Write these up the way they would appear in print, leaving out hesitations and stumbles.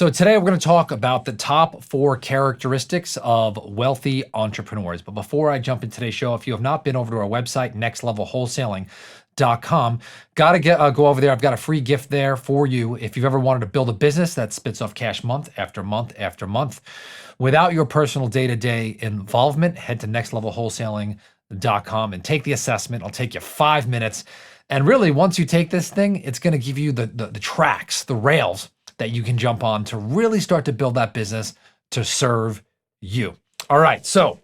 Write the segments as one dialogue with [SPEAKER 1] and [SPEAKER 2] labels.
[SPEAKER 1] So today we're going to talk about the top 4 characteristics of wealthy entrepreneurs. But before I jump into today's show, if you have not been over to our website, nextlevelwholesaling.com, got to go over there. I've got a free gift there for you. If you've ever wanted to build a business that spits off cash month after month after month without your personal day-to-day involvement, head to nextlevelwholesaling.com and take the assessment. It'll take you 5 minutes. And really, once you take this thing, it's going to give you the tracks, the rails that you can jump on to really start to build that business to serve you. All right, so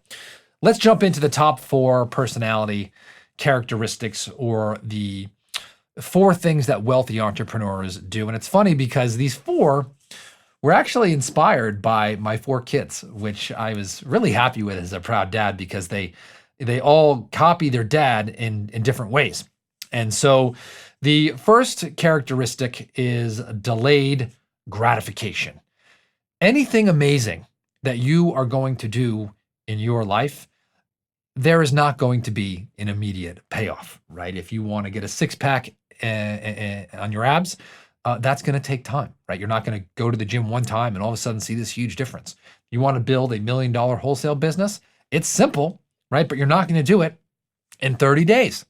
[SPEAKER 1] let's jump into the top 4 personality characteristics, or the 4 things that wealthy entrepreneurs do. And it's funny because these 4 were actually inspired by my 4 kids, which I was really happy with as a proud dad, because they all copy their dad in different ways. And so the first characteristic is delayed gratification. Anything amazing that you are going to do in your life, there is not going to be an immediate payoff, right? If you want to get a 6-pack on your abs, that's going to take time, right? You're not going to go to the gym one time and all of a sudden see this huge difference. You want to build $1 million wholesale business? It's simple, right? But you're not going to do it in 30 days.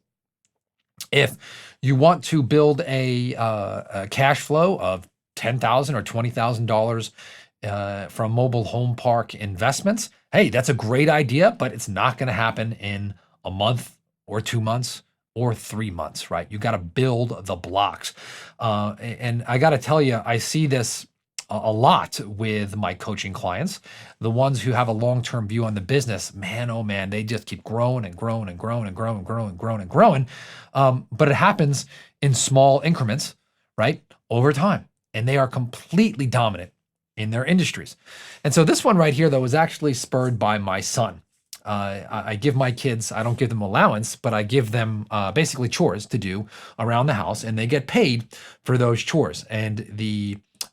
[SPEAKER 1] If you want to build a cash flow of $10,000 or $20,000 from mobile home park investments, hey, that's a great idea, but it's not going to happen in a month or 2 months or 3 months, right? You got to build the blocks. And I got to tell you, I see this a lot with my coaching clients. The ones who have a long-term view on the business, man, oh man, they just keep growing and growing and growing and growing and growing and growing and growing. But it happens in small increments, right? Over time. And they are completely dominant in their industries. And so this one right here, though, was actually spurred by my son. I give my kids, I don't give them allowance, but I give them basically chores to do around the house, and they get paid for those chores. And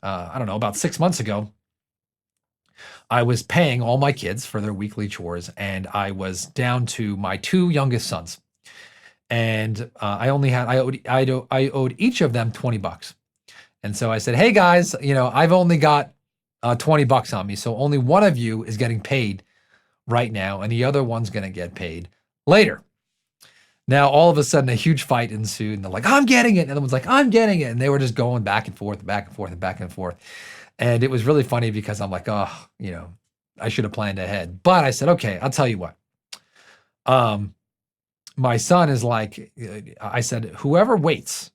[SPEAKER 1] I don't know, about 6 months ago, I was paying all my kids for their weekly chores, and I was down to my 2 youngest sons. And I owed each of them $20. And so I said, hey guys, I've only got $20 on me. So only one of you is getting paid right now, and the other one's going to get paid later. Now, all of a sudden, a huge fight ensued, and they're like, I'm getting it. And the other one's like, I'm getting it. And they were just going back and forth, back and forth, and back and forth. And it was really funny because I'm like, oh, I should have planned ahead. But I said, okay, I'll tell you what. My son is like, I said, whoever waits,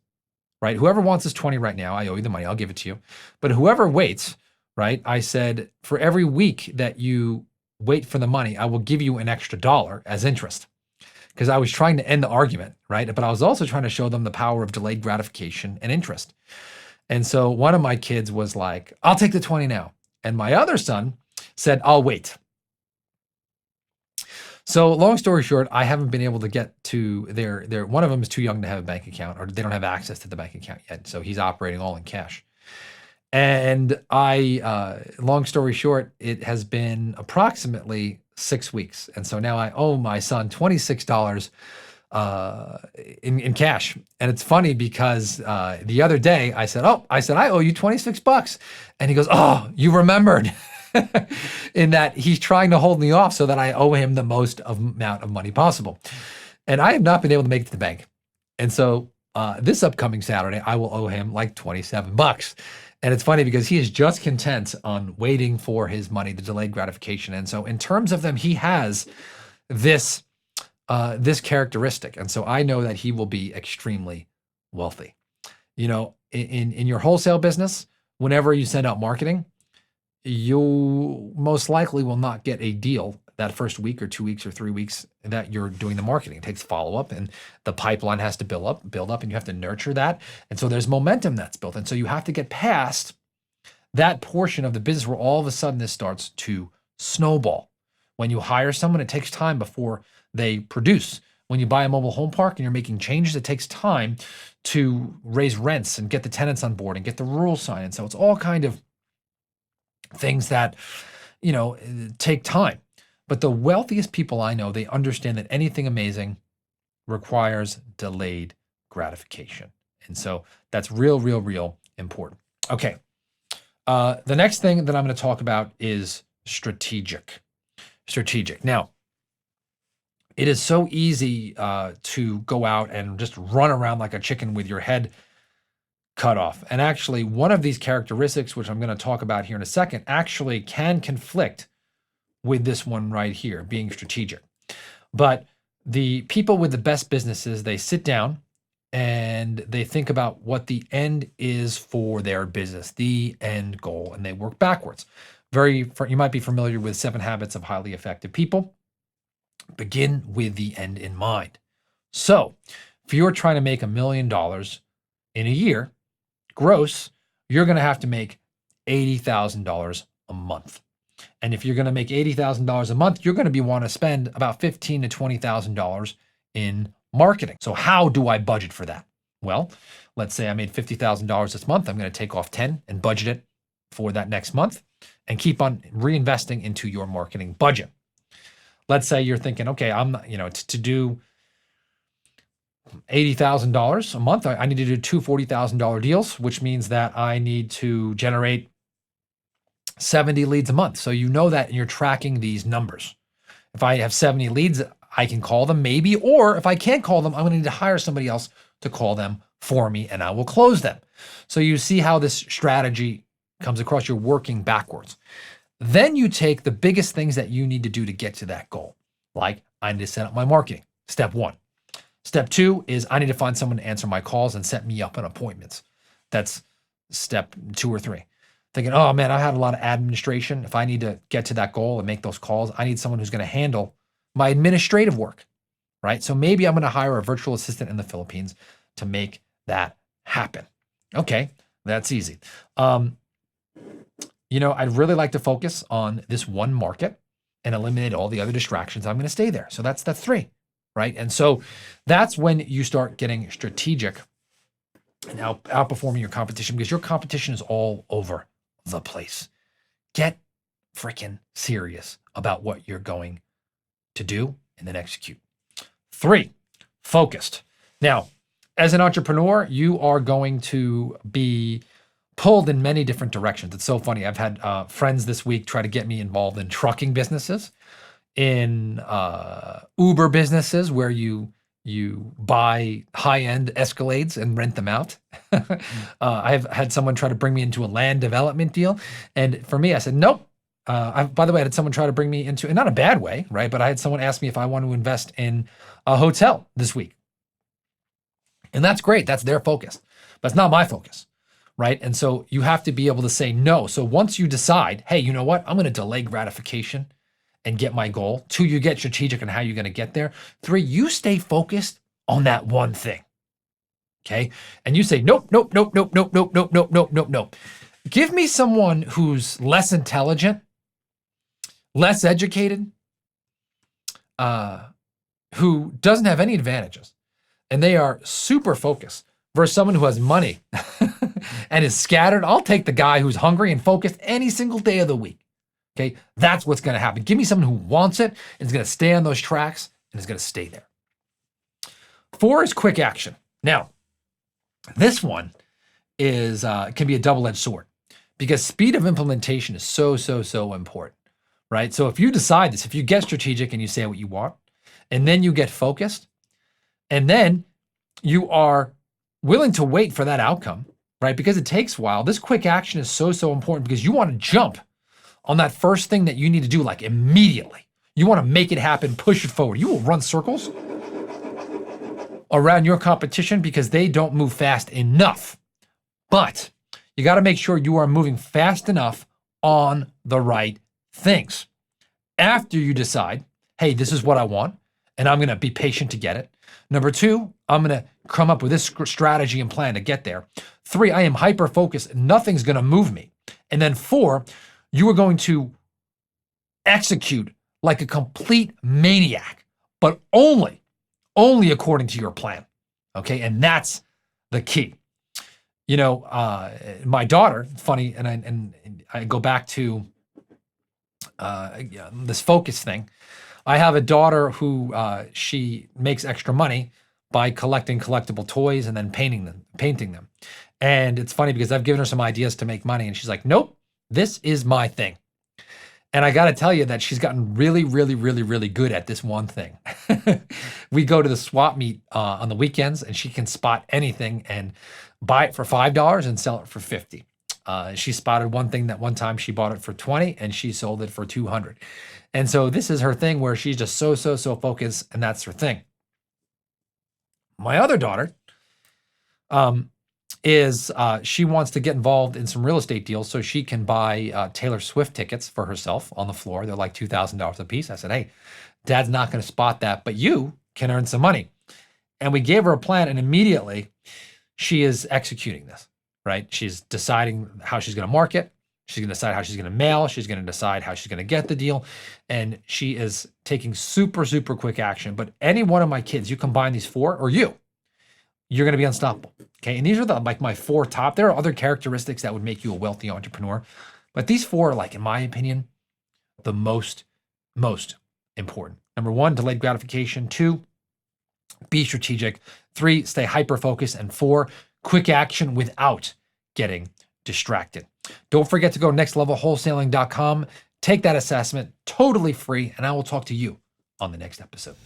[SPEAKER 1] right? Whoever wants this 20 right now, I owe you the money. I'll give it to you. But whoever waits, right? I said, for every week that you wait for the money, I will give you an extra $1 as interest. Because I was trying to end the argument, right? But I was also trying to show them the power of delayed gratification and interest. And so one of my kids was like, I'll take the 20 now. And my other son said, I'll wait. So long story short, I haven't been able to get to their one of them is too young to have a bank account, or they don't have access to the bank account yet. So he's operating all in cash. And long story short, it has been approximately 6 weeks. And so now I owe my son $26 in cash. And it's funny because the other day I said, I owe you $26. And he goes, oh, you remembered. In that he's trying to hold me off so that I owe him the most amount of money possible. And I have not been able to make it to the bank. And so this upcoming Saturday, I will owe him like $27. And it's funny because he is just content on waiting for his money, the delayed gratification. And so in terms of them, he has this characteristic. And so I know that he will be extremely wealthy. In your wholesale business, whenever you send out marketing, you most likely will not get a deal that first week or 2 weeks or 3 weeks that you're doing the marketing. It takes follow-up, and the pipeline has to build up, and you have to nurture that. And so there's momentum that's built. And so you have to get past that portion of the business where all of a sudden this starts to snowball. When you hire someone, it takes time before they produce. When you buy a mobile home park and you're making changes, it takes time to raise rents and get the tenants on board and get the rules signed. And so it's all kind of things that, take time. But the wealthiest people I know, they understand that anything amazing requires delayed gratification. And so that's real important. Okay. The next thing that I'm going to talk about is strategic. Strategic. Now, it is so easy to go out and just run around like a chicken with your head cut off. And actually, one of these characteristics, which I'm going to talk about here in a second, actually can conflict with this one right here, being strategic. But the people with the best businesses, they sit down and they think about what the end is for their business, the end goal, and they work backwards. You might be familiar with 7 Habits of Highly Effective People. Begin with the end in mind. So if you're trying to make $1 million in a year, gross, you're going to have to make $80,000 a month. And if you're going to make $80,000 a month, you're going to be want to spend about $15,000 to $20,000 in marketing. So how do I budget for that? Well, let's say I made $50,000 this month. I'm going to take off 10 and budget it for that next month and keep on reinvesting into your marketing budget. Let's say you're thinking, okay, I'm not, to do $80,000 a month, I need to do 2 $40,000 deals, which means that I need to generate 70 leads a month. So you know that, and you're tracking these numbers. If I have 70 leads, I can call them maybe, or if I can't call them, I'm going to need to hire somebody else to call them for me, and I will close them. So you see how this strategy comes across. You're working backwards. Then you take the biggest things that you need to do to get to that goal. Like, I need to set up my marketing. Step 1. Step 2 is I need to find someone to answer my calls and set me up on appointments. That's step 2 or 3. Thinking, oh man, I had a lot of administration. If I need to get to that goal and make those calls, I need someone who's going to handle my administrative work, right? So maybe I'm going to hire a virtual assistant in the Philippines to make that happen. Okay, that's easy. I'd really like to focus on this one market and eliminate all the other distractions. I'm going to stay there. So that's 3, right? And so that's when you start getting strategic and outperforming your competition, because your competition is all over the place. Get freaking serious about what you're going to do and then execute. 3, focused. Now, as an entrepreneur, you are going to be pulled in many different directions. It's so funny. I've had friends this week try to get me involved in trucking businesses, in Uber businesses where you buy high-end Escalades and rent them out. I've had someone try to bring me into a land development deal. And for me, I said, nope. By the way, I had someone try to bring me into, and not a bad way, right? But I had someone ask me if I want to invest in a hotel this week. And that's great. That's their focus. But it's not my focus, right? And so you have to be able to say no. So once you decide, hey, you know what? I'm going to delay gratification and get my goal. 2, you get strategic on how you're going to get there. 3, you stay focused on that one thing. Okay. And you say, nope, nope, nope, nope, nope, nope, nope, nope, nope, nope, nope. Give me someone who's less intelligent, less educated, who doesn't have any advantages, and they are super focused, versus someone who has money and is scattered. I'll take the guy who's hungry and focused any single day of the week. Okay, that's what's going to happen. Give me someone who wants it and is going to stay on those tracks and is going to stay there. 4 is quick action. Now, this one is can be a double-edged sword, because speed of implementation is so important, right? So if you decide this, if you get strategic and you say what you want, and then you get focused, and then you are willing to wait for that outcome, right? Because it takes a while. This quick action is so important, because you want to jump on that first thing that you need to do, like immediately. You want to make it happen, push it forward. You will run circles around your competition because they don't move fast enough. But you got to make sure you are moving fast enough on the right things. After you decide, hey, this is what I want, and I'm going to be patient to get it. Number 2, I'm going to come up with this strategy and plan to get there. 3, I am hyper-focused. Nothing's going to move me. And then 4, you are going to execute like a complete maniac, but only according to your plan. Okay, and that's the key. My daughter, funny, and I go back to this focus thing. I have a daughter who she makes extra money by collecting collectible toys and then painting them. And it's funny because I've given her some ideas to make money, and she's like, nope, This is my thing. And I got to tell you that she's gotten really, really, really, really good at this one thing. We go to the swap meet on the weekends, and she can spot anything and buy it for $5 and sell it for 50. She spotted one thing that one time she bought it for 20 and she sold it for 200. And so this is her thing where she's just so focused, and that's her thing. My other daughter, she wants to get involved in some real estate deals so she can buy Taylor Swift tickets for herself on the floor. They're like $2,000 a piece. I said, hey, Dad's not going to spot that, but you can earn some money. And we gave her a plan, and immediately she is executing this, right? She's deciding how she's going to market. She's going to decide how she's going to mail. She's going to decide how she's going to get the deal. And she is taking super quick action. But any one of my kids, you combine these four, or you're going to be unstoppable. Okay. And these are like my four top. There are other characteristics that would make you a wealthy entrepreneur, but these four are, like, in my opinion, the most important. Number one, delayed gratification. 2, be strategic. 3, stay hyper-focused. And 4, quick action without getting distracted. Don't forget to go to nextlevelwholesaling.com. Take that assessment, totally free, and I will talk to you on the next episode.